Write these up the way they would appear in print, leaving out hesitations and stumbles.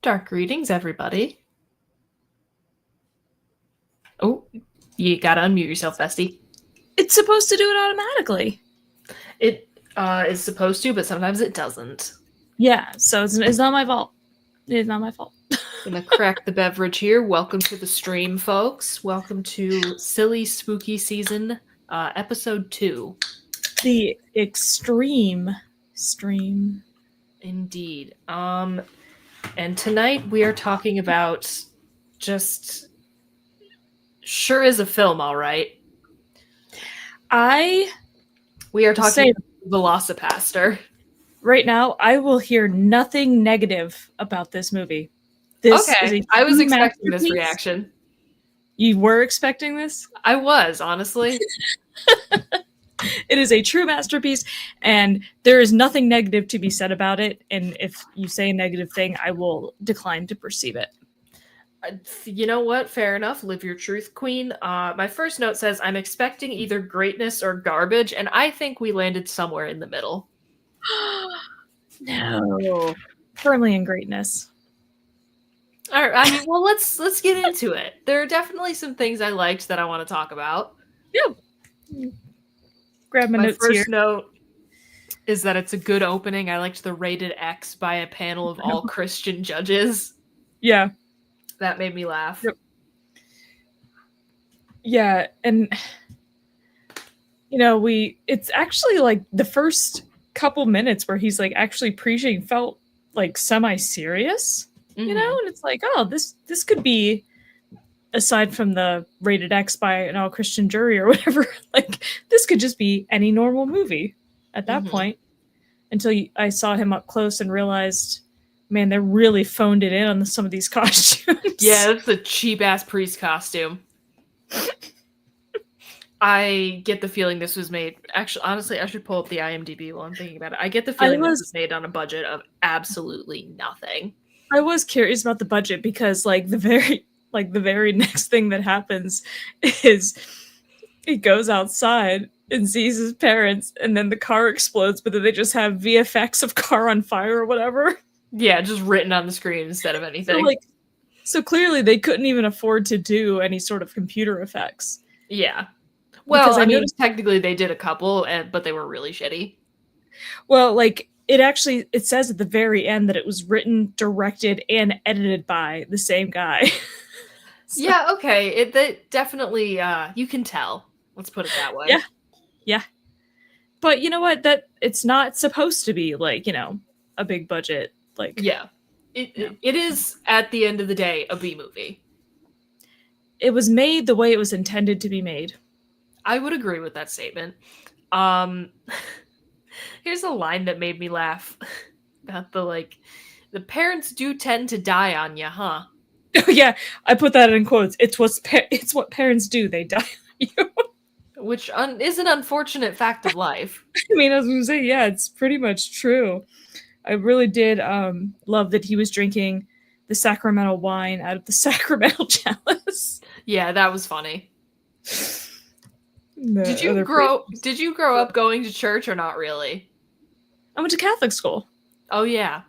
Dark greetings, everybody. Oh, you gotta unmute yourself, bestie. It's supposed to do it automatically. It is supposed to, but sometimes it doesn't. Yeah, so it's not my fault. It is not my fault. Gonna crack the beverage here. Welcome to the stream, folks. Welcome to Silly Spooky Season, Episode 2. The extreme stream. Indeed. And tonight we are talking about just sure is a film, all right. We are talking VelociPastor. Right now, I will hear nothing negative about this movie. This okay, I was expecting this reaction. You were expecting this? I was, honestly. It is a true masterpiece, and there is nothing negative to be said about it. And if you say a negative thing, I will decline to perceive it. You know what? Fair enough. Live your truth, queen. My first note says, I'm expecting either greatness or garbage, and I think we landed somewhere in the middle. No. Firmly in greatness. All right. I mean, well, let's get into it. There are definitely some things I liked that I want to talk about. Yeah. Grab my notes first here. Note is that it's a good opening. I liked the rated X by a panel of all Christian judges. Yeah. That made me laugh. Yep. Yeah, and you know, it's actually like the first couple minutes where he's like actually preaching felt like semi-serious, you know, and it's like, oh, this could be, aside from the rated X by an all Christian jury or whatever, like this could just be any normal movie at that point, until I saw him up close and realized, man, they really phoned it in on some of these costumes. Yeah, it's a cheap ass priest costume. I get the feeling this was made. Actually, honestly, I should pull up the IMDb while I'm thinking about it. I get the feeling this was made on a budget of absolutely nothing. I was curious about the budget because, like, the very next thing that happens is he goes outside and sees his parents, and then the car explodes, but then they just have VFX of car on fire or whatever. Yeah, just written on the screen instead of anything. So clearly they couldn't even afford to do any sort of computer effects. Yeah. Well, I mean, technically they did a couple, but they were really shitty. Well, like, it says at the very end that it was written, directed, and edited by the same guy. So. Yeah, okay. That definitely, you can tell. Let's put it that way. Yeah. But you know what? That it's not supposed to be, like, you know, a big budget. Like, yeah. It is, at the end of the day, a B movie. It was made the way it was intended to be made. I would agree with that statement. Here's a line that made me laugh about the parents do tend to die on you, huh? Yeah, I put that in quotes. It's what parents do. They die on you. Which is an unfortunate fact of life. I mean, I was going to say, yeah, it's pretty much true. I really did love that he was drinking the sacramental wine out of the sacramental chalice. Yeah, that was funny. Did you grow up going to church or not really? I went to Catholic school. Oh, yeah.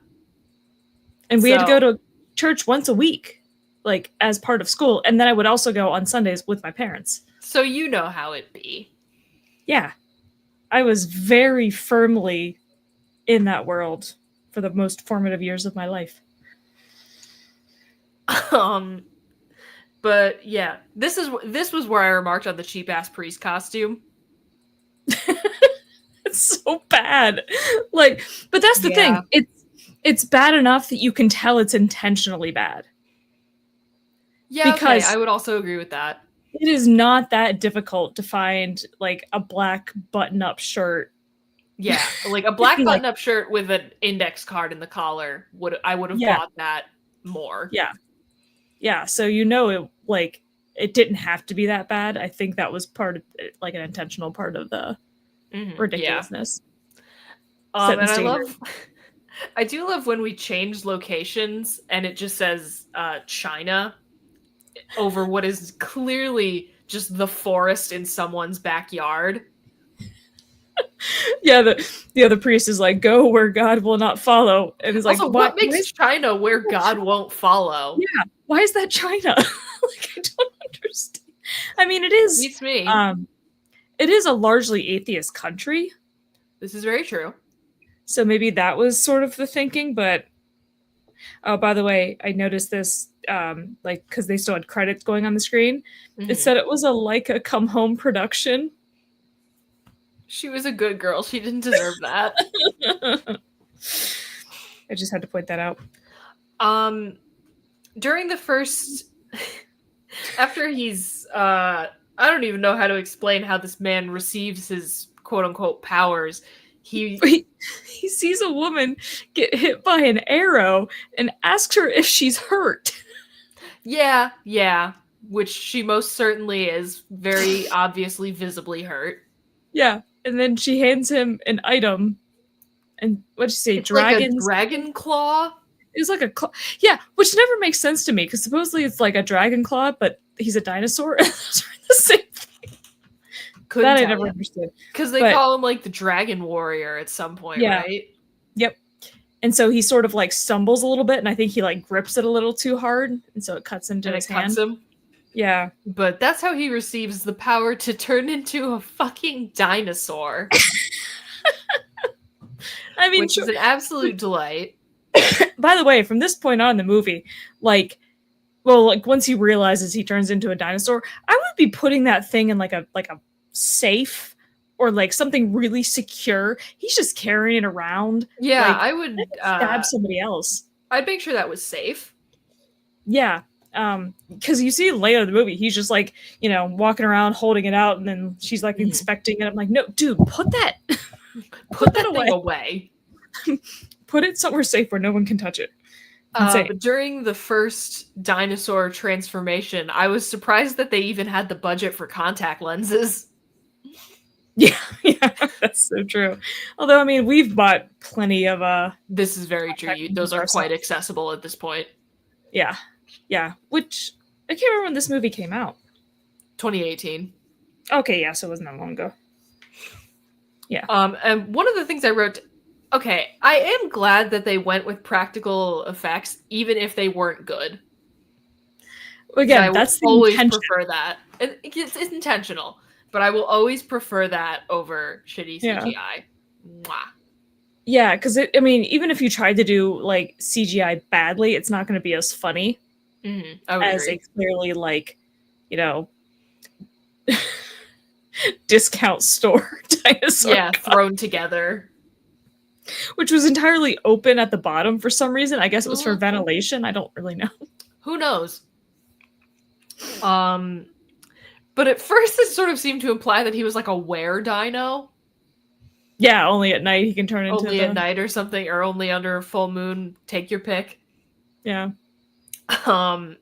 And we had to go to church once a week, like, as part of school. And then I would also go on Sundays with my parents. So you know how it be. Yeah. I was very firmly in that world for the most formative years of my life. But yeah, this was where I remarked on the cheap ass priest costume. It's so bad. Like, but that's the thing. It's bad enough that you can tell it's intentionally bad. Yeah, because I would also agree with that. It is not that difficult to find, like, a black button-up shirt. Yeah, like a black button-up shirt with an index card in the collar. I would have bought that more. Yeah. Yeah, so you know it didn't have to be that bad. I think that was part of, like, an intentional part of the ridiculousness. Yeah. And I do love when we change locations and it just says China over what is clearly just the forest in someone's backyard. Yeah, the other priest is like, "Go where God will not follow," and is like, Also, what makes China where God won't follow? Yeah, why is that China? Like, I don't understand. I mean, it is. Beats me. It is a largely atheist country, This is very true. so maybe that was sort of the thinking. But oh, by the way, I noticed this, like, because they still had credits going on the screen. It Mhm. said it was a Leica Come Home production. She was a good girl. She didn't deserve that. I just had to point that out. During the first, after he's, I don't even know how to explain how this man receives his quote unquote powers. He sees a woman get hit by an arrow and asks her if she's hurt. Yeah, which she most certainly is, very obviously, visibly hurt. Yeah, and then she hands him an item, and what'd you say? It's Dragon? like a dragon claw. It's like a claw. Yeah, which never makes sense to me because supposedly it's like a dragon claw, but he's a dinosaur. Those are the same thing. Couldn't That I tell never ya. understood. Because they call him like the dragon warrior at some point, Yeah. right? Yep. And so he sort of like stumbles a little bit, and I think he like grips it a little too hard, and so it cuts into And his it cuts hand. him. Yeah. But that's how he receives the power to turn into a fucking dinosaur. I mean, which is an absolute delight. By the way, from this point on in the movie, like, well, like once he realizes he turns into a dinosaur, I would be putting that thing in like a safe or like something really secure. He's just carrying it around. Yeah, like, I would stab somebody else. I'd make sure that was safe. Yeah. Because you see later in the movie, he's just like, you know, walking around holding it out, and then she's like inspecting it. I'm like, no, dude, put that Put that thing away. Put it somewhere safe where no one can touch it. But during the first dinosaur transformation, I was surprised that they even had the budget for contact lenses. Yeah, that's so true. Although, I mean, we've bought plenty of This is very true. Those are quite accessible at this point. Yeah. Which I can't remember when this movie came out. 2018. Okay, yeah, so it wasn't that long ago. Yeah. And one of the things I wrote, okay, I am glad that they went with practical effects, even if they weren't good. Again, that's the always intention. prefer that. It's intentional, but I will always prefer that over shitty CGI. Mwah. Yeah, because I mean, even if you tried to do like CGI badly, it's not going to be as funny as agree. a clearly like, you know, discount store dinosaur. Yeah, thrown together. Which was entirely open at the bottom for some reason. I guess it was for ventilation. I don't really know. Who knows? But at first it sort of seemed to imply that he was like a were-dino. Yeah, only at night he can turn into at night or something, or only under a full moon. Take your pick. Yeah. And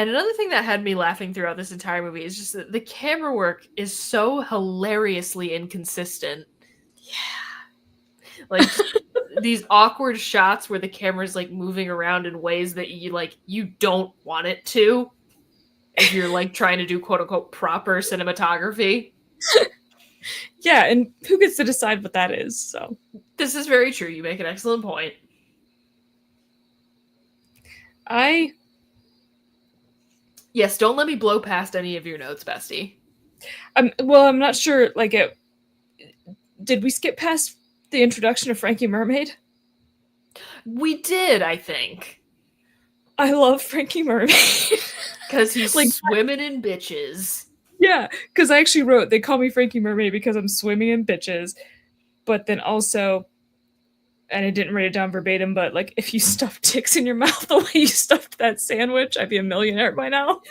another thing that had me laughing throughout this entire movie is just that the camera work is so hilariously inconsistent. Yeah. Like these awkward shots where the camera's like moving around in ways that you don't want it to if you're like trying to do quote unquote proper cinematography. Yeah, and who gets to decide what that is? So this is very true. You make an excellent point. Yes, don't let me blow past any of your notes, bestie. Well, I'm not sure. Like, did we skip past the introduction of Frankie Mermaid? We did, I think. I love Frankie Mermaid because he's like swimming in bitches. Yeah, because I actually wrote, they call me Frankie Mermaid because I'm swimming in bitches. But then also, and I didn't write it down verbatim, but like if you stuffed dicks in your mouth the way you stuffed that sandwich, I'd be a millionaire by now.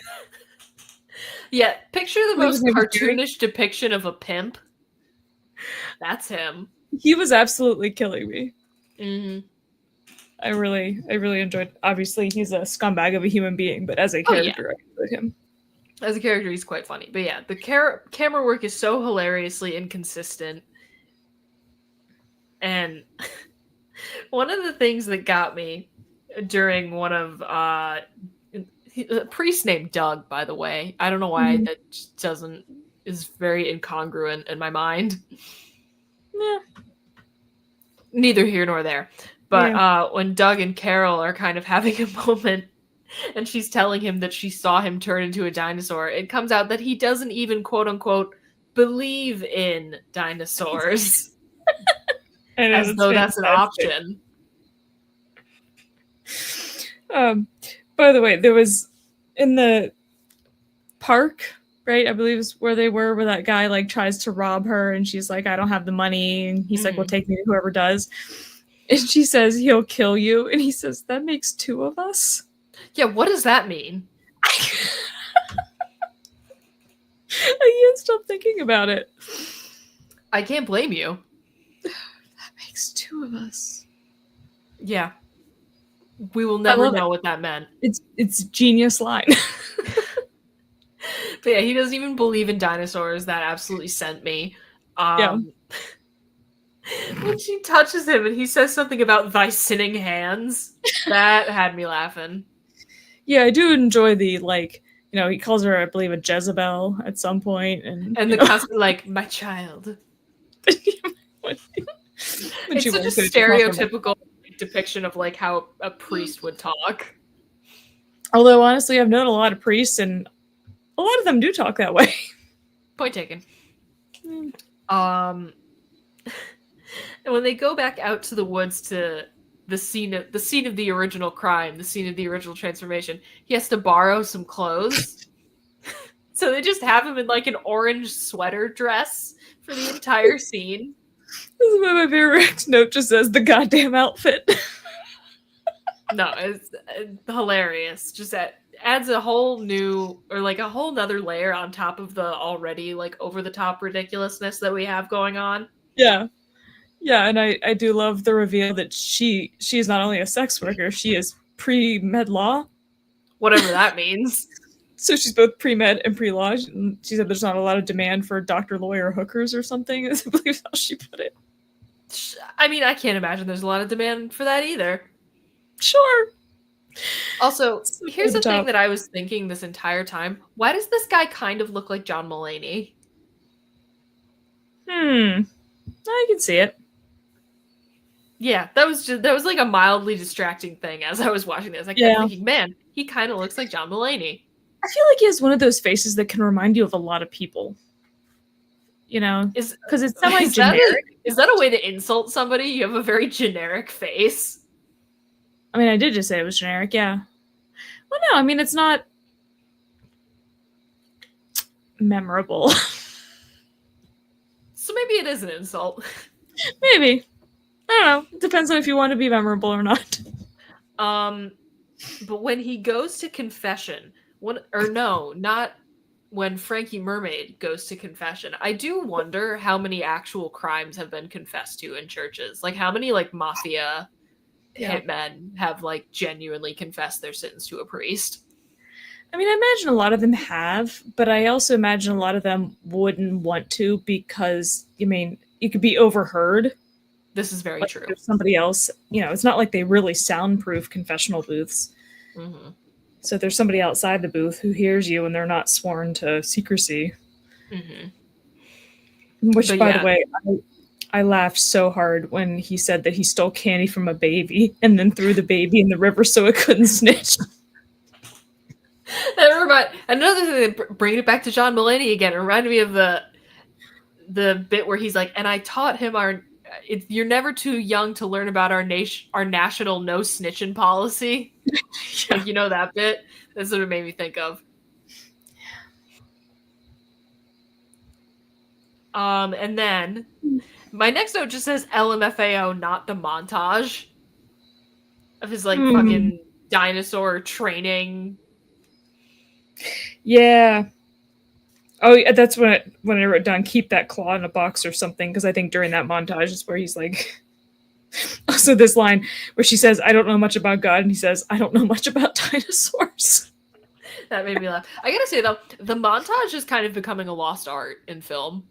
Yeah, picture the most cartoonish depiction of a pimp. That's him. He was absolutely killing me. Mm-hmm. I really enjoyed. Obviously, he's a scumbag of a human being, but as a character, I enjoyed him. As a character, he's quite funny. But yeah, the camera work is so hilariously inconsistent. And one of the things that got me during one of a priest named Doug, by the way. I don't know why that is very incongruent in my mind. Yeah. Neither here nor there. But when Doug and Carol are kind of having a moment and she's telling him that she saw him turn into a dinosaur, it comes out that he doesn't even quote unquote believe in dinosaurs. I know, As though that's fantastic. an option. By the way, there was in the park, right? I believe is where they were, where that guy like tries to rob her and she's like, I don't have the money. And he's like, well, take me to whoever does. And she says, he'll kill you. And he says, that makes two of us. Yeah, what does that mean? I can't stop thinking about it. I can't blame you. That makes two of us. Yeah. We will never know what that meant. It's a genius line. But yeah, he doesn't even believe in dinosaurs. That absolutely sent me. When she touches him and he says something about thy sinning hands, that had me laughing. Yeah, I do enjoy the, like, you know, he calls her, I believe, a Jezebel at some point. And the constant, like, my child. It's such a stereotypical depiction of, like, how a priest would talk. Although, honestly, I've known a lot of priests, and a lot of them do talk that way. Point taken. And when they go back out to the woods to the scene of the original crime, the scene of the original transformation, he has to borrow some clothes. So they just have him in like an orange sweater dress for the entire scene. This is why my favorite note just says the goddamn outfit. No, it's hilarious. Just adds a whole new, or like a whole nother layer on top of the already like over the top ridiculousness that we have going on. Yeah. Yeah, and I do love the reveal that she is not only a sex worker, she is pre-med law. Whatever that means. So she's both pre-med and pre-law. She said there's not a lot of demand for doctor, lawyer, hookers or something, I believe how she put it. I mean, I can't imagine there's a lot of demand for that either. Sure. Also, here's the thing that I was thinking this entire time. Why does this guy kind of look like John Mulaney? I can see it. Yeah, that was like a mildly distracting thing as I was watching this. I kept thinking, man, he kind of looks like John Mulaney. I feel like he has one of those faces that can remind you of a lot of people. You know, because it's semi-generic. Is that a way to insult somebody? You have a very generic face. I mean, I did just say it was generic, yeah. Well, no, I mean, it's not memorable. So maybe it is an insult. Maybe. I don't know. It depends on if you want to be memorable or not. But when he goes to confession, not when Frankie Mermaid goes to confession, I do wonder how many actual crimes have been confessed to in churches. Like how many like mafia hitmen have like genuinely confessed their sins to a priest. I mean, I imagine a lot of them have, but I also imagine a lot of them wouldn't want to because, I mean, it could be overheard. This is very true. There's somebody else, you know, it's not like they really soundproof confessional booths. Mm-hmm. So there's somebody outside the booth who hears you and they're not sworn to secrecy. Mm-hmm. Which, by the way, I laughed so hard when he said that he stole candy from a baby and then threw the baby in the river so it couldn't snitch. Another thing that bringing it back to John Mulaney again, it reminded me of the bit where he's like, and I taught him you're never too young to learn about our national no snitching policy. Like, you know that bit? That's what it made me think of. And then my next note just says LMFAO, not the montage of his like fucking dinosaur training. Yeah. Oh, yeah, that's when I wrote down keep that claw in a box or something, because I think during that montage is where he's like also this line where she says, I don't know much about God, and he says, I don't know much about dinosaurs. That made me laugh. I gotta say though, the montage is kind of becoming a lost art in film.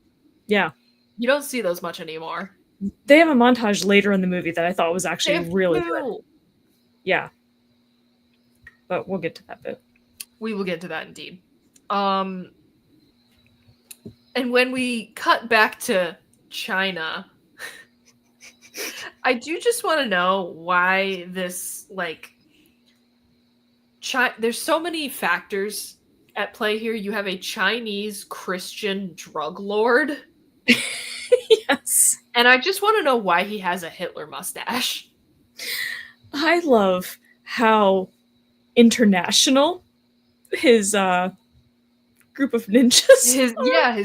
Yeah. You don't see those much anymore. They have a montage later in the movie that I thought was actually really good. Yeah. But we'll get to that bit. We will get to that indeed. And when we cut back to China, I do just want to know why this, like, there's so many factors at play here. You have a Chinese Christian drug lord. Yes. And I just want to know why he has a Hitler mustache. I love how international his group of ninjas His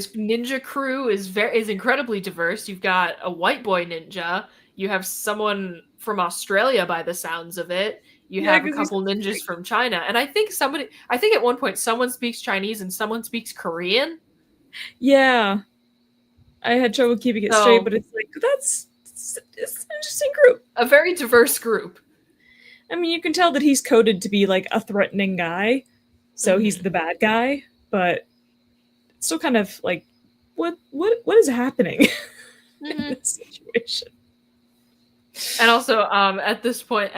ninja crew is incredibly diverse. You've got a white boy ninja. You have someone from Australia by the sounds of it. You have a couple ninjas from China. And I think at one point someone speaks Chinese and someone speaks Korean. Yeah. I had trouble keeping it straight, but it's like, it's an interesting group. A very diverse group. I mean, you can tell that he's coded to be like a threatening guy, so he's the bad guy, but it's still kind of like, what is happening in this situation? And also, at this point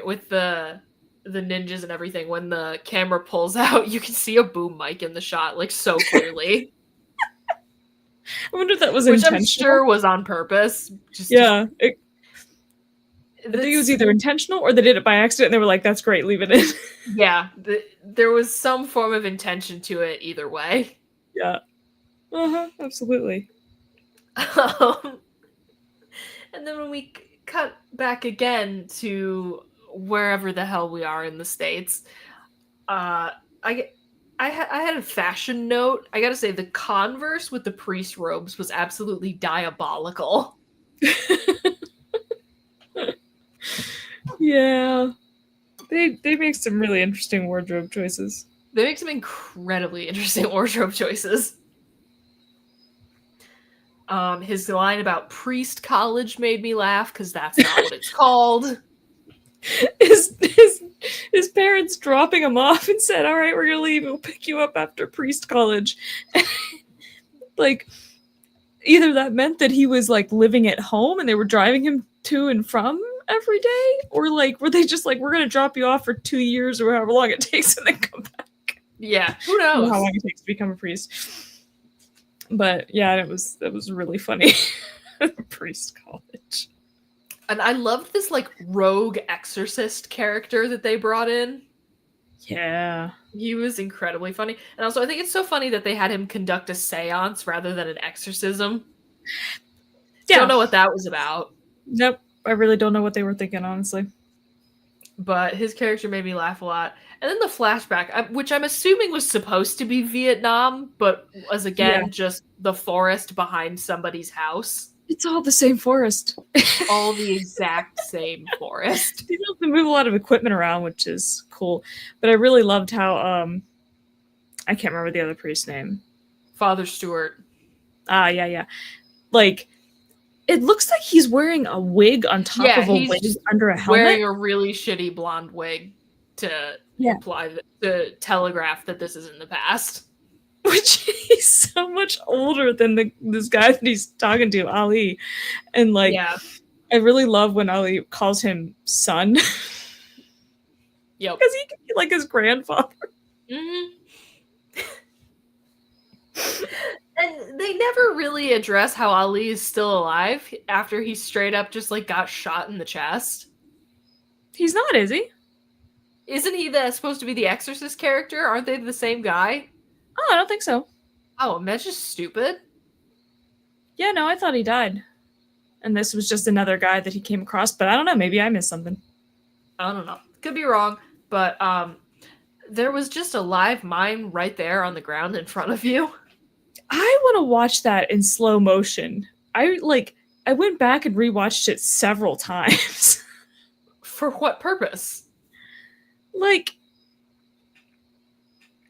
with the ninjas and everything, when the camera pulls out, you can see a boom mic in the shot, like, so clearly. I wonder if that was intentional. Which I'm sure was on purpose. I think it was either intentional or they did it by accident and they were like, that's great, leave it in. Yeah, there was some form of intention to it either way. Yeah. Absolutely. And then when we cut back again to wherever the hell we are in the States, I had a fashion note. I gotta say, the Converse with the priest robes was absolutely diabolical. Yeah. They make some really interesting wardrobe choices. They make some incredibly interesting wardrobe choices. His line about priest college made me laugh because that's not what it's called. His parents dropping him off and said, all right, we're gonna leave, we'll pick you up after priest college. Like, either that meant that he was like living at home and they were driving him to and from every day, or like were they just like, we're gonna drop you off for 2 years or however long it takes and then come back. Yeah, who knows how long it takes to become a priest. But yeah, it was really funny. Priest college. And I loved this like rogue exorcist character that they brought in. Yeah. He was incredibly funny. And also I think it's so funny that they had him conduct a seance rather than an exorcism. Yeah. Don't know what that was about. Nope. I really don't know what they were thinking, honestly. But his character made me laugh a lot. And then the flashback, which I'm assuming was supposed to be Vietnam, but was again just the forest behind somebody's house. It's all the same forest. All the exact same forest. They don't have to move a lot of equipment around, which is cool. But I really loved how I can't remember the other priest's name. Father Stewart. Yeah. Like, it looks like he's wearing a wig on top of a wig under a helmet. Wearing a really shitty blonde wig to to telegraph that this is in the past. Which he's so much older than this guy that he's talking to, Ali. And like, I really love when Ali calls him son. Yep. Because he can be like his grandfather. Mm-hmm. And they never really address how Ali is still alive after he straight up just like got shot in the chest. He's not, is he? Isn't he supposed to be the Exorcist character? Aren't they the same guy? Oh, I don't think so. Oh, that's just stupid. Yeah, no, I thought he died. And this was just another guy that he came across, but I don't know, maybe I missed something. I don't know. Could be wrong, but there was just a live mine right there on the ground in front of you. I want to watch that in slow motion. I went back and rewatched it several times. For what purpose? Like,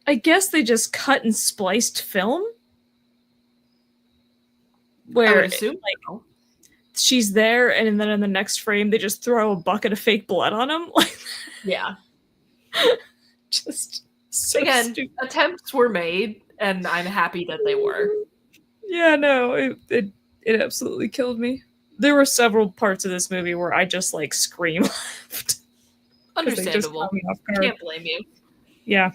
I guess they just cut and spliced film. Where I would assume she's there, and then in the next frame they just throw a bucket of fake blood on him. Yeah. Just so again, stupid. Attempts were made, and I'm happy that they were. Yeah, no, it absolutely killed me. There were several parts of this movie where I just like scream laughed. Understandable. Can't blame you. Yeah.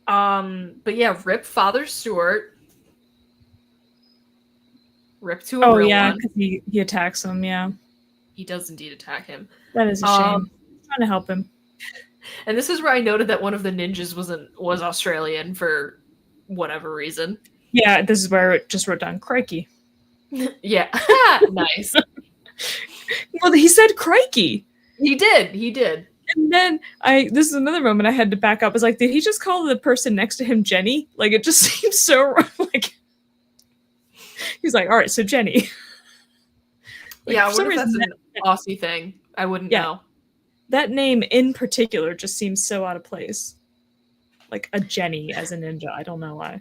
But yeah, rip Father Stewart. Rip to a real yeah, one. because he attacks him. Yeah, He does indeed attack him. he attacks him. Yeah, He does indeed attack him. that is a shame. Trying to help him. And this is where I noted that one of the ninjas was Australian for whatever reason. Yeah, this is where it just wrote down crikey. Yeah. Nice. Well, he said crikey. He did. And then this is another moment I had to back up. It's like, did he just call the person next to him Jenny? Like, it just seems so like he's like, all right, so Jenny. Like, yeah, what if that's an Aussie thing? I wouldn't know. That name in particular just seems so out of place. Like a Jenny as a ninja. I don't know why.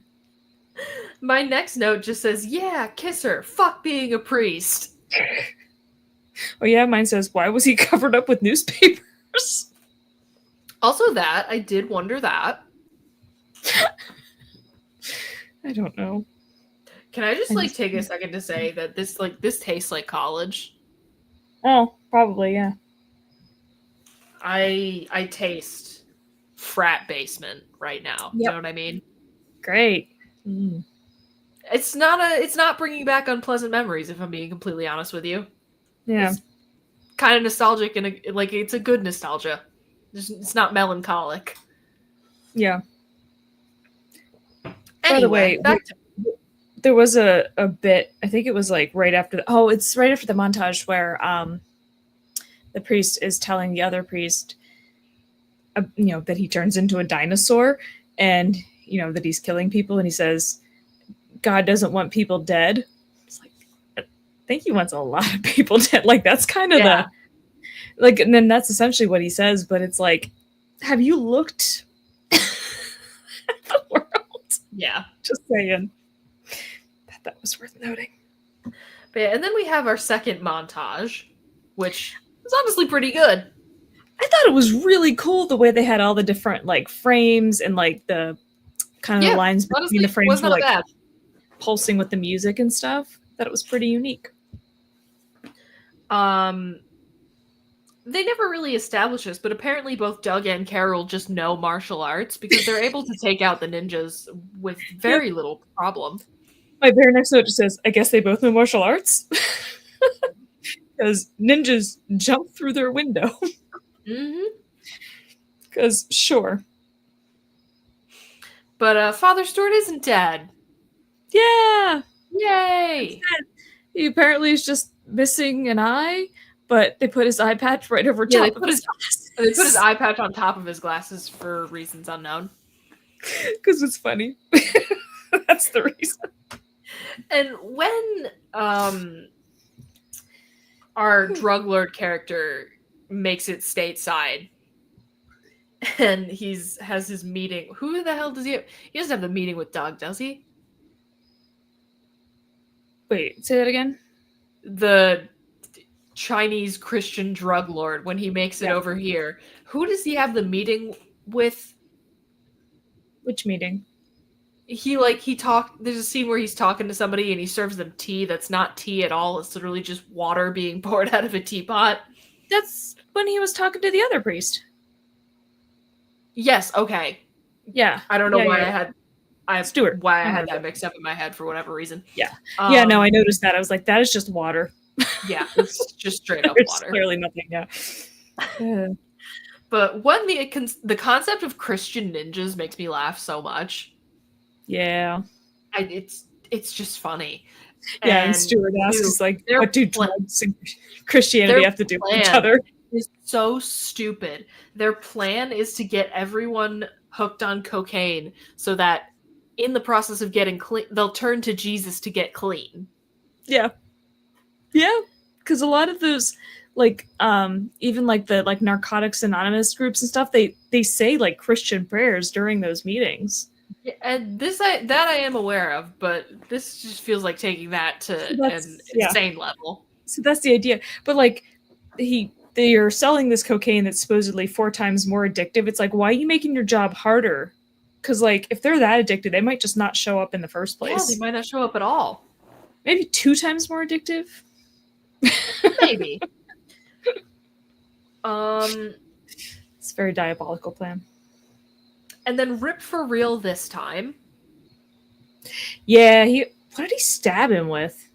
My next note just says, yeah, kiss her. Fuck being a priest. Oh yeah, mine says, why was he covered up with newspapers? Also that, I did wonder that. I don't know. Can I just take a second to say that this tastes like college? Oh, probably, yeah. I taste frat basement right now. Yep. You know what I mean? Great. It's not bringing back unpleasant memories, if I'm being completely honest with you. Yeah. It's kind of nostalgic and it's a good nostalgia. It's not melancholic. Yeah. Anyway, by the way, there was a bit, I think it was right after it's right after the montage where the priest is telling the other priest that he turns into a dinosaur and that he's killing people, and he says God doesn't want people dead. It's like, I think he wants a lot of people dead. Like, that's kind of and then that's essentially what he says, but it's like, have you looked at the world? Yeah. Just saying. That was worth noting. But yeah, and then we have our second montage, which was honestly pretty good. I thought it was really cool the way they had all the different frames and the kind of the lines between the frames were pulsing with the music and stuff. That it was pretty unique. They never really established this, but apparently both Doug and Carol just know martial arts because they're able to take out the ninjas with very little problem. My very next note just says, I guess they both know martial arts. Because ninjas jump through their window. Because, sure. But Father Stewart isn't dead. Yeah! Yay! He apparently is just missing an eye, but they put his eye patch right over top of his glasses. They put his eye patch on top of his glasses for reasons unknown. Because it's funny. That's the reason. And when our drug lord character makes it stateside and has his meeting, who the hell does he have? He doesn't have the meeting with Doug, does he? Wait, say that again? The Chinese Christian drug lord, when he makes it over here, who does he have the meeting with? Which meeting? There's a scene where he's talking to somebody and he serves them tea that's not tea at all. It's literally just water being poured out of a teapot. That's when he was talking to the other priest. Yes, okay. Yeah. I don't know why I had that mixed up in my head for whatever reason. Yeah. No, I noticed that. I was like, that is just water. Yeah, it's just straight up water. Clearly nothing, yeah. But when the concept of Christian ninjas makes me laugh so much. Yeah. It's just funny. Yeah, and Stuart asks, what do drugs and Christianity have to do with each other? It's so stupid. Their plan is to get everyone hooked on cocaine so that in the process of getting clean, they'll turn to Jesus to get clean. Yeah. Yeah, because a lot of those, even the Narcotics Anonymous groups and stuff, they say Christian prayers during those meetings. Yeah, and that I am aware of, but this just feels like taking that to an insane level. So that's the idea. But they are selling this cocaine that's supposedly 4 times more addictive. It's like, why are you making your job harder? Because if they're that addicted, they might just not show up in the first place. Yeah, they might not show up at all. Maybe 2 times more addictive. Maybe. It's a very diabolical plan. And then Rip for real this time. Yeah, what did he stab him with?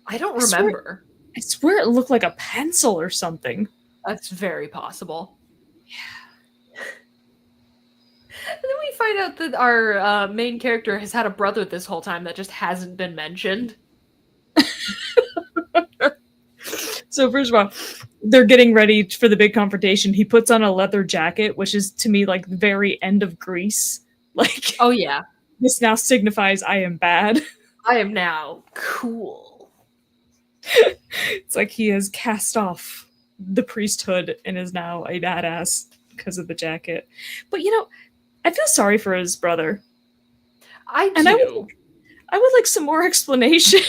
I don't remember. I swear it looked like a pencil or something. That's very possible. Yeah. And then we find out that our main character has had a brother this whole time that just hasn't been mentioned. So first of all, they're getting ready for the big confrontation. He puts on a leather jacket, which is to me like the very end of Grease. Like, oh yeah, this now signifies I am bad. I am now cool. It's like he has cast off the priesthood and is now a badass because of the jacket. But you know, I feel sorry for his brother. I do. And I would like some more explanation.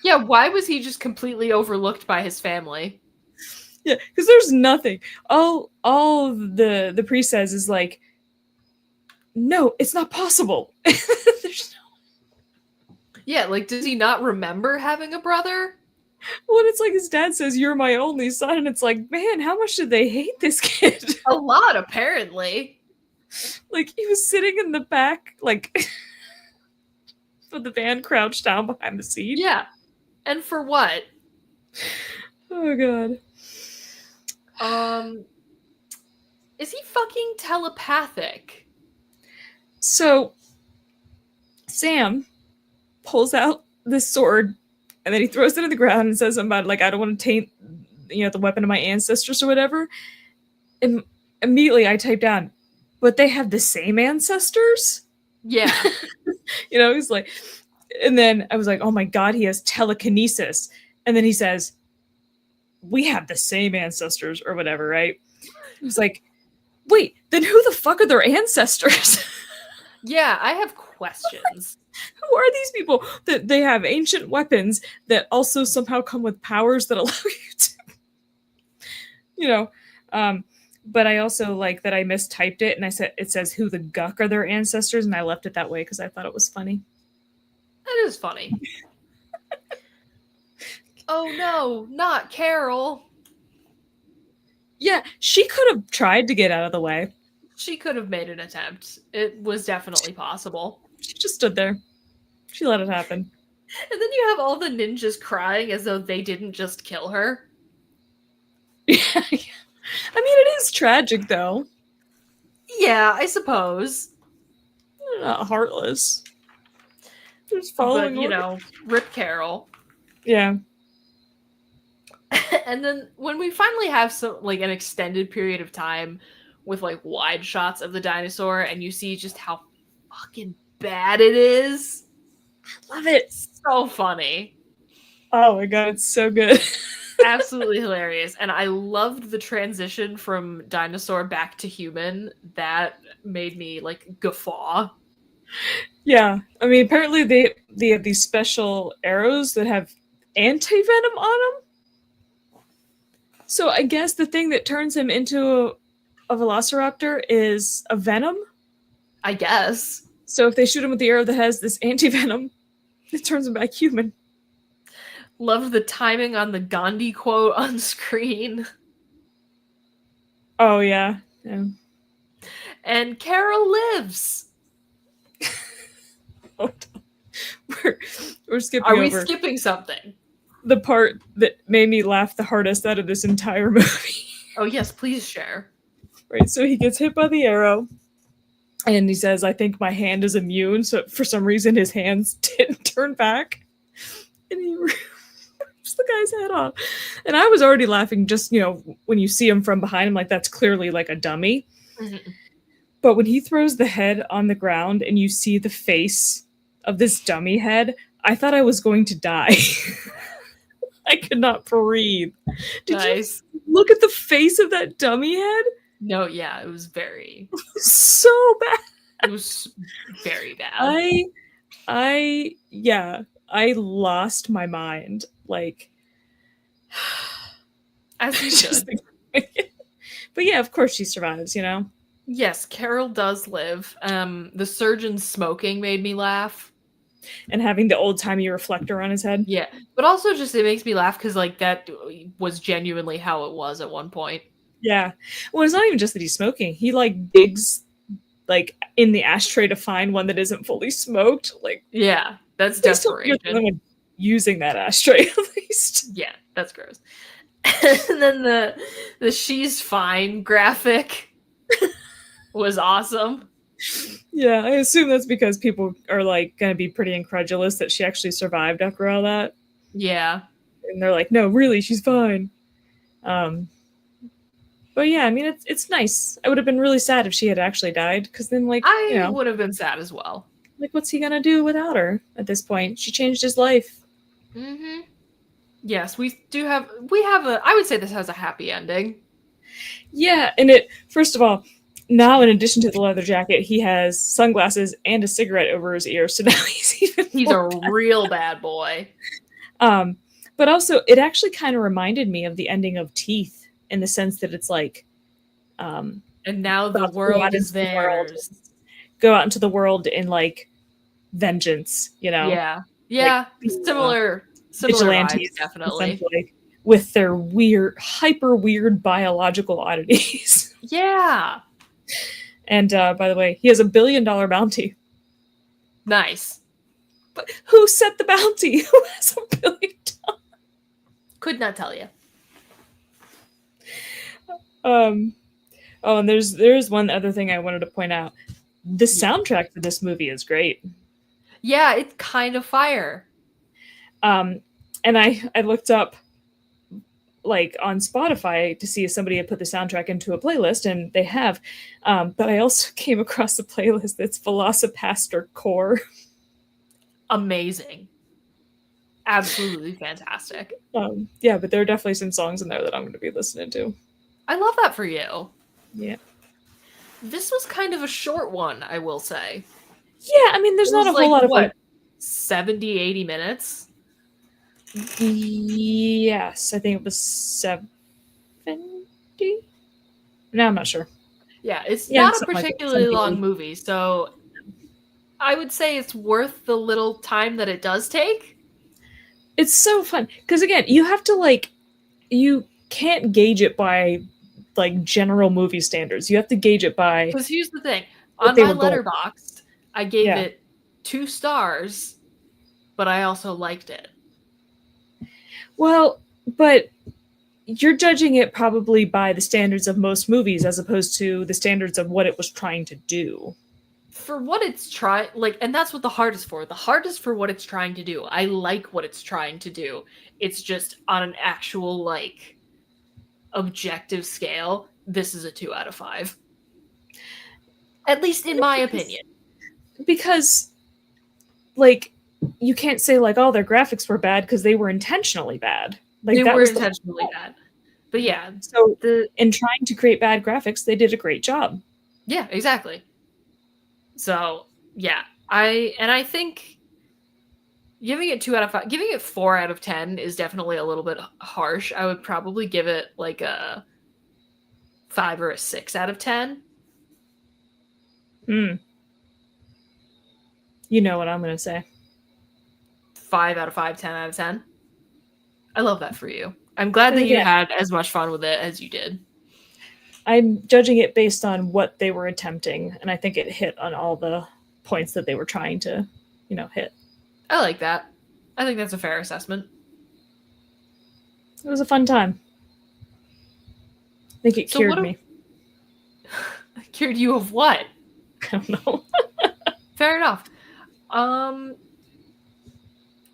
Yeah, why was he just completely overlooked by his family? Yeah, because there's nothing. All the priest says is like, no, it's not possible. There's no... Yeah, like, does he not remember having a brother? Well, it's like his dad says, "You're my only son," and it's like, man, how much did they hate this kid? A lot, apparently. Like, he was sitting in the back, like, with the van crouched down behind the seat. Yeah. And for what? Oh, God. Is he fucking telepathic? So, Sam pulls out this sword, and then he throws it on the ground and says something about, like, I don't want to taint, you know, the weapon of my ancestors or whatever. And immediately I typed down, but they have the same ancestors? Yeah. You know, he's like, and then I was like, oh my God, he has telekinesis. And then he says, we have the same ancestors or whatever, right? He was like, wait, then who the fuck are their ancestors? Yeah, I have questions. Who are these people that they have ancient weapons that also somehow come with powers that allow you to, you know, but I also like that I mistyped it and I said, it says who the guck are their ancestors. And I left it that way because I thought it was funny. That is funny. Oh no, not Carol. Yeah, she could have tried to get out of the way. She could have made an attempt. It was definitely possible. She just stood there. She let it happen. And then you have all the ninjas crying as though they didn't just kill her. Yeah. I mean, it is tragic, though. Yeah, I suppose. They're not heartless. They're just following But, you know, rip Carol. Yeah. And then when we finally have some, like, an extended period of time with, like, wide shots of the dinosaur and you see just how fucking bad it is. I love it. So funny. Oh my God, it's so good. Absolutely hilarious. And I loved the transition from dinosaur back to human. That made me, like, guffaw. Yeah. I mean, apparently they have these special arrows that have anti-venom on them. So I guess the thing that turns him into a velociraptor is a venom? I guess. So if they shoot him with the arrow that has this anti-venom, it turns him back human. Loved the timing on the Gandhi quote on screen. Oh, yeah. And Carol lives. We're skipping Are we over skipping something? the part that made me laugh the hardest out of this entire movie. Oh, yes, please share. Right, so he gets hit by the arrow, and he says, I think my hand is immune, so for some reason his hands didn't turn back. And he rips the guy's head off. And I was already laughing just, you know, when you see him from behind him, like, that's clearly like a dummy. Mm-hmm. But when he throws the head on the ground and you see the face of this dummy head, I thought I was going to die. I could not breathe. Did Nice. you look at the face of that dummy head? No, yeah, it was very... so bad. It was very bad. I lost my mind. Like, as you should. But yeah, of course she survives, you know? Yes, Carol does live. The surgeon smoking made me laugh. And having the old-timey reflector on his head. Yeah, but also just it makes me laugh because, like, that was genuinely how it was at one point. Yeah. Well, it's not even just that he's smoking. He, like, digs, like, in the ashtray to find one that isn't fully smoked. Like, yeah, that's desperation. using that ashtray at least. Yeah, that's gross. And then the she's fine graphic was awesome. Yeah, I assume that's because people are like going to be pretty incredulous that she actually survived after all that. Yeah. And they're like, no, really, she's fine. But yeah, I mean, it's nice. I would have been really sad if she had actually died, because then, like, I would have been sad as well. like, what's he gonna do without her at this point? She changed his life. Mm-hmm. Yes, we have a, I would say this has a happy ending. Yeah, and first of all, now in addition to the leather jacket, he has sunglasses and a cigarette over his ear, so now he's a real bad boy. But also, it actually kind of reminded me of the ending of Teeth, in the sense that it's like, and now the world is theirs. Go out into the world in like vengeance, you know? Yeah, like, similar vigilantes, definitely, with their hyper weird biological oddities. Yeah. And by the way, he has $1 billion bounty. Nice. But who set the bounty? Who has $1 billion? Could not tell you. Oh, and there's one other thing I wanted to point out. The soundtrack for this movie is great. Yeah, it's kind of fire. And I looked up, like, on Spotify to see if somebody had put the soundtrack into a playlist, and they have. But I also came across a playlist that's VelociPastor Core. Amazing. Absolutely fantastic. Yeah, but there are definitely some songs in there that I'm going to be listening to. I love that for you. Yeah. This was kind of a short one, I will say. Yeah, I mean, there's not a whole lot of what, 70, 80 minutes? Yes, I think it was 70? No, I'm not sure. Yeah, it's not a particularly long movie, so I would say it's worth the little time that it does take. It's so fun. Because again, you have to, like, you can't gauge it by, like, general movie standards. You have to gauge it by... Because here's the thing. On my Letterboxd, I gave it 2 stars, but I also liked it. Well, but you're judging it probably by the standards of most movies as opposed to the standards of what it was trying to do. For what it's trying, like, and that's what the heart is for. The heart is for what it's trying to do. I like what it's trying to do. It's just on an actual, like, objective scale, this is a 2 out of 5. At least in my opinion. Because, like, you can't say, like, oh, their graphics were bad because they were intentionally bad. Like, they were intentionally bad. But yeah. So, in trying to create bad graphics, they did a great job. Yeah, exactly. So, yeah. I think giving it 2 out of 5, giving it 4 out of 10 is definitely a little bit harsh. I would probably give it like a 5 or a 6 out of 10. You know what I'm going to say. 5 out of 5, 10 out of 10. I love that for you. I'm glad that you had as much fun with it as you did. I'm judging it based on what they were attempting, and I think it hit on all the points that they were trying to, hit. I like that. I think that's a fair assessment. It was a fun time. I think it cured me. Cured you of what? I don't know. Fair enough. Well,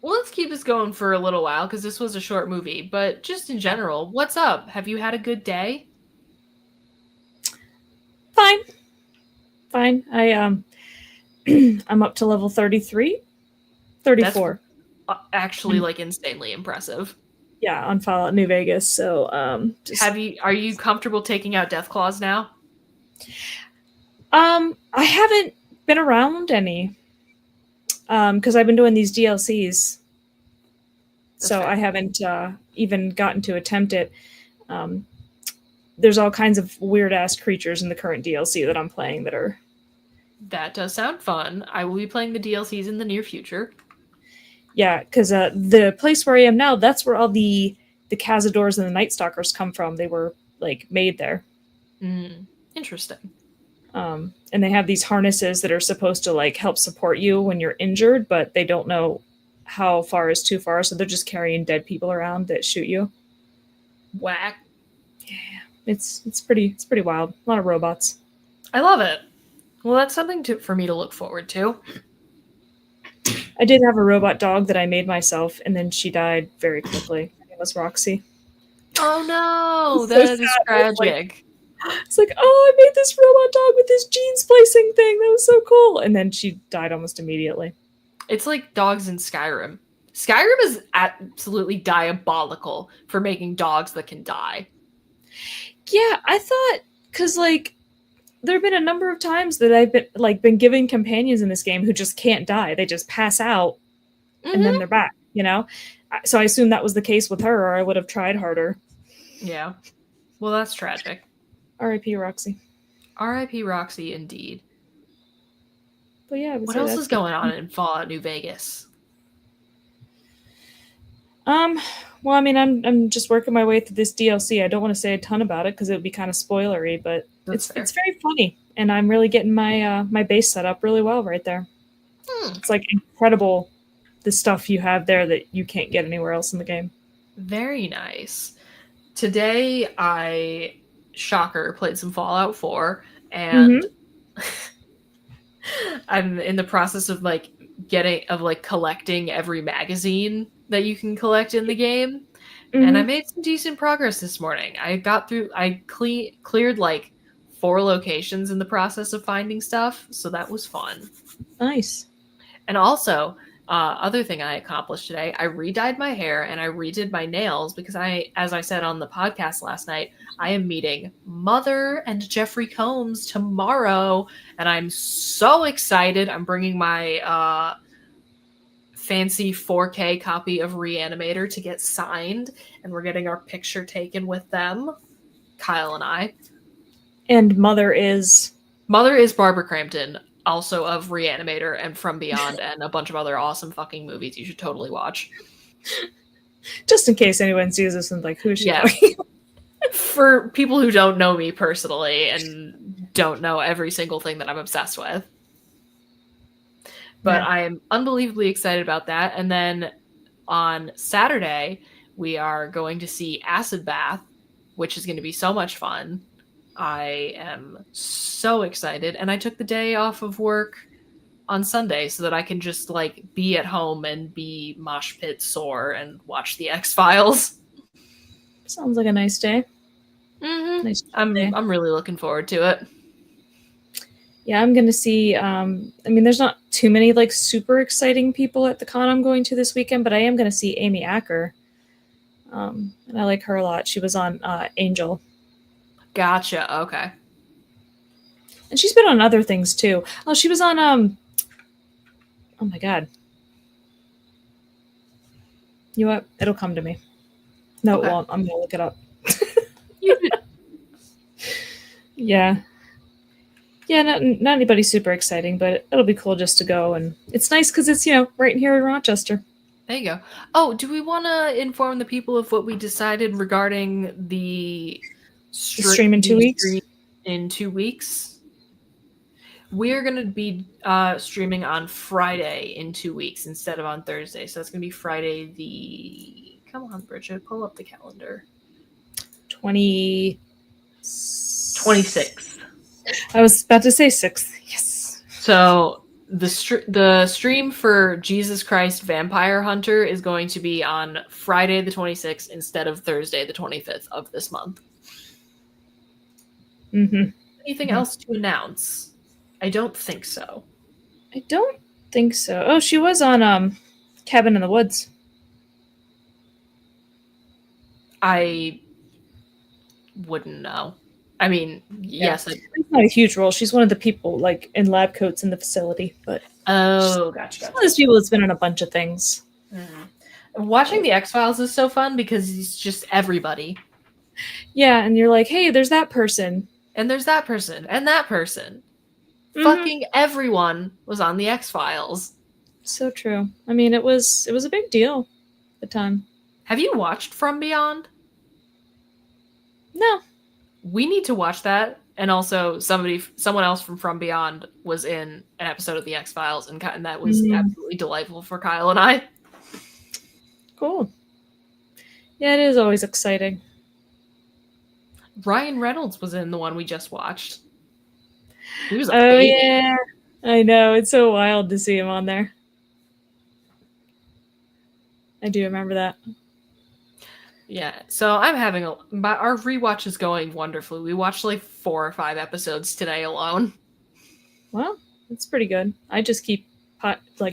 let's keep this going for a little while because this was a short movie. But just in general, what's up? Have you had a good day? Fine. I'm up to level 33, 34. That's actually like insanely impressive. Yeah, on Fallout New Vegas. So, are you comfortable taking out Death Claws now? I haven't been around any. Because I've been doing these DLCs. So I haven't even gotten to attempt it. There's all kinds of weird-ass creatures in the current DLC that I'm playing that are... That does sound fun. I will be playing the DLCs in the near future. Yeah, because the place where I am now, that's where all the Cazadors and the Night Stalkers come from. They were, like, made there. Interesting. And they have these harnesses that are supposed to, like, help support you when you're injured, but they don't know how far is too far, so they're just carrying dead people around that shoot you. Whack. Yeah, it's pretty wild. A lot of robots. I love it. Well, that's something for me to look forward to. I did have a robot dog that I made myself, and then she died very quickly. Her name was Roxy. Oh no, So that is sad. tragic. It's like, oh, I made this robot dog with this gene splicing thing. That was so cool. And then she died almost immediately. It's like dogs in Skyrim. Skyrim is absolutely diabolical for making dogs that can die. Yeah, I thought, because like there have been a number of times that I've been given companions in this game who just can't die. They just pass out and then they're back, you know? So I assume that was the case with her, or I would have tried harder. Yeah. Well, that's tragic. R.I.P. Roxy. R.I.P. Roxy, indeed. But yeah, what else is going on in Fallout New Vegas? Well, I mean, I'm just working my way through this DLC. I don't want to say a ton about it because it would be kind of spoilery, but it's very funny, and I'm really getting my my base set up really well right there. It's like incredible the stuff you have there that you can't get anywhere else in the game. Very nice. Today, I, shocker, played some Fallout 4, and I'm in the process of collecting every magazine that you can collect in the game. And I made some decent progress this morning. I cleared like 4 locations in the process of finding stuff, so that was fun. Nice. And also, other thing I accomplished today, I re-dyed my hair and I redid my nails because as I said on the podcast last night, I am meeting Mother and Jeffrey Combs tomorrow, and I'm so excited. I'm bringing my fancy 4K copy of Reanimator to get signed, and we're getting our picture taken with them, Kyle and I. And Mother is Barbara Crampton, also of Reanimator and From Beyond and a bunch of other awesome fucking movies you should totally watch. Just in case anyone sees this and like, who is she? Yeah. For people who don't know me personally and don't know every single thing that I'm obsessed with. But I am unbelievably excited about that. And then on Saturday, we are going to see Acid Bath, which is going to be so much fun. I am so excited. And I took the day off of work on Sunday so that I can just like be at home and be mosh pit sore and watch the X-Files. Sounds like a nice day. Mm-hmm. Nice day. I'm really looking forward to it. Yeah, I'm going to see, I mean, there's not too many, like, super exciting people at the con I'm going to this weekend, but I am going to see Amy Acker. And I like her a lot. She was on Angel. Gotcha, okay. And she's been on other things, too. Oh, she was on, oh my god. You know what? It'll come to me. No, it won't. I'm going to look it up. Yeah. Yeah, not anybody super exciting, but it'll be cool just to go. And it's nice because it's, right here in Rochester. There you go. Oh, do we want to inform the people of what we decided regarding the stream in 2 weeks? In 2 weeks? We're going to be streaming on Friday in 2 weeks instead of on Thursday. So that's going to be Friday the... Come on, Bridget, pull up the calendar. 26th. I was about to say 6th. Yes. So the stream for Jesus Christ Vampire Hunter is going to be on Friday the 26th instead of Thursday the 25th of this month. Anything else to announce? I don't think so. Oh, she was on Cabin in the Woods. I wouldn't know. I mean, yes. It's not a huge role. She's one of the people, like, in lab coats in the facility. But gotcha. She's one of those people that's been in a bunch of things. Mm-hmm. Watching the X-Files is so fun because it's just everybody. Yeah, and you're like, hey, there's that person. And there's that person. And that person. Fucking everyone was on the X-Files. So true. I mean, it was a big deal at the time. Have you watched From Beyond? No. We need to watch that. And also, someone else from Beyond was in an episode of the X-Files, and that was absolutely delightful for Kyle and I. cool. Yeah, it is always exciting. Ryan Reynolds was in the one we just watched. He was a Oh, baby. yeah. I know. It's so wild to see him on there. I do remember that. Yeah, so I'm having our rewatch is going wonderfully. We watched like 4 or 5 episodes today alone. Well, that's pretty good. I just keep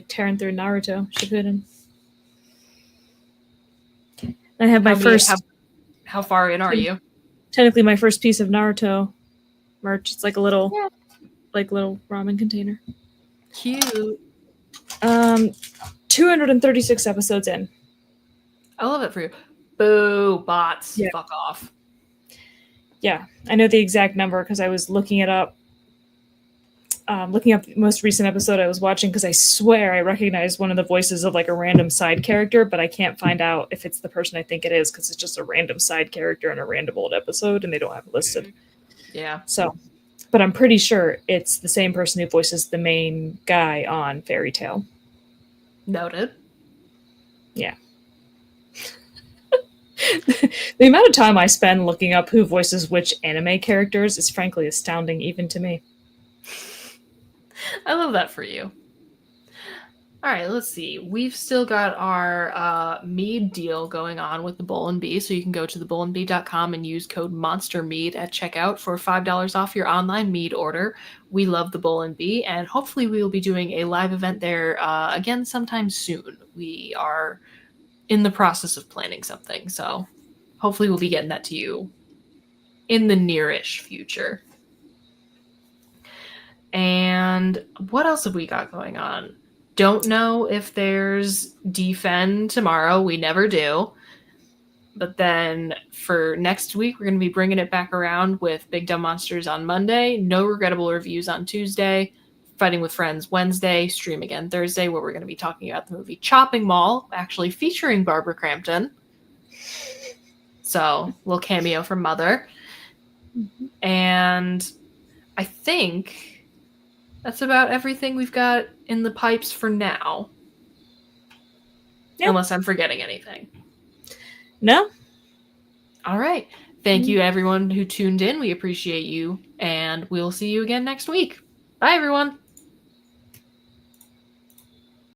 tearing through Naruto Shippuden. I have my first. How far in are you? Technically, my first piece of Naruto merch. It's like a little, little ramen container. Cute. 236 episodes in. I love it for you. Boo, bots. Yeah. Fuck off. Yeah, I know the exact number because I was looking it up. Looking up the most recent episode I was watching because I swear I recognized one of the voices of like a random side character, but I can't find out if it's the person I think it is because it's just a random side character in a random old episode and they don't have it listed. Yeah. So, but I'm pretty sure it's the same person who voices the main guy on Fairy Tail. Noted. Yeah. The amount of time I spend looking up who voices which anime characters is frankly astounding even to me. I love that for you. All right, let's see. We've still got our mead deal going on with the Bull and Bee, so you can go to thebullandbee.com and use code MONSTERMEAD at checkout for $5 off your online mead order. We love the Bull and Bee, and hopefully we will be doing a live event there again sometime soon. We are in the process of planning something, so hopefully we'll be getting that to you in the nearish future. And what else have we got going on? Don't know if there's Defend tomorrow. We never do. But then for next week, we're going to be bringing it back around with Big Dumb Monsters on Monday, No Regrettable Reviews on Tuesday, Fighting with Friends Wednesday, Stream Again Thursday, where we're going to be talking about the movie Chopping Mall, actually featuring Barbara Crampton. So, a little cameo from Mother. Mm-hmm. And I think that's about everything we've got in the pipes for now. Yep. Unless I'm forgetting anything. No. All right. Thank you, everyone who tuned in. We appreciate you. And we'll see you again next week. Bye, everyone.